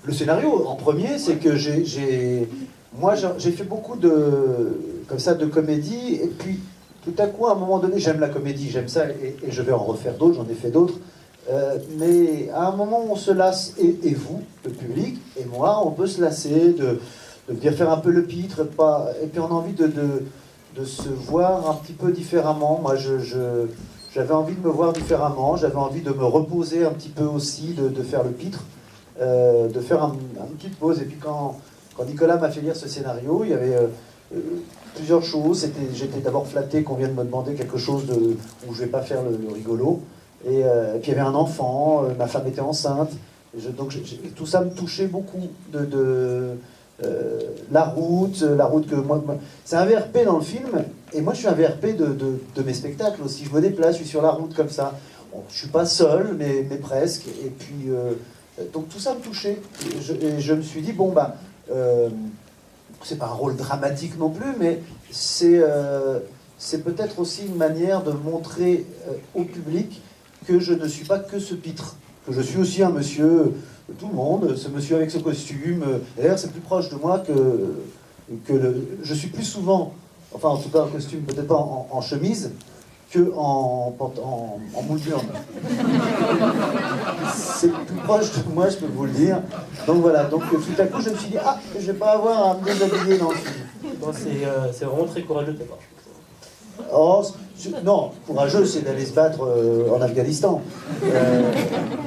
Le scénario, en premier, c'est que moi, j'ai fait beaucoup comme ça, de comédie, et puis tout à coup, à un moment donné, j'aime la comédie, j'aime ça, et je vais en refaire d'autres, j'en ai fait d'autres. Mais à un moment, on se lasse, et vous, le public, et moi, on peut se lasser de venir faire un peu le pitre, et puis on a envie de se voir un petit peu différemment. Moi, j'avais envie de me voir différemment, j'avais envie de me reposer un petit peu aussi, de faire le pitre, de faire une petite pause. Et puis quand Nicolas m'a fait lire ce scénario, il y avait plusieurs choses. J'étais d'abord flatté qu'on vienne me demander quelque chose où je ne vais pas faire le rigolo. Et puis il y avait un enfant, ma femme était enceinte. Donc tout ça me touchait beaucoup. La route que moi c'est un VRP dans le film, et moi je suis un VRP de mes spectacles aussi. Je me déplace, je suis sur la route comme ça. Bon, je suis pas seul, mais presque. Et puis donc tout ça me touchait. Et je me suis dit bon bah c'est pas un rôle dramatique non plus, mais c'est peut-être aussi une manière de montrer au public que je ne suis pas que ce pitre, que je suis aussi un monsieur, tout le monde, ce monsieur avec ce costume. D'ailleurs, c'est plus proche de moi je suis plus souvent, enfin en tout cas en costume, peut-être pas en chemise, que en mouture. C'est plus proche de moi, je peux vous le dire. Donc voilà, donc tout à coup, je me suis dit, ah, je vais pas avoir à me déshabiller dans le film. C'est vraiment très courageux de ta part. Oh, non, courageux, c'est d'aller se battre en Afghanistan.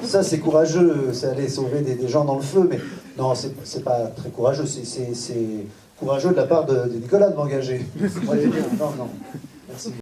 Ça, c'est courageux, c'est aller sauver des gens dans le feu, mais non, c'est pas très courageux. C'est courageux de la part de Nicolas de m'engager. Non, non. Merci.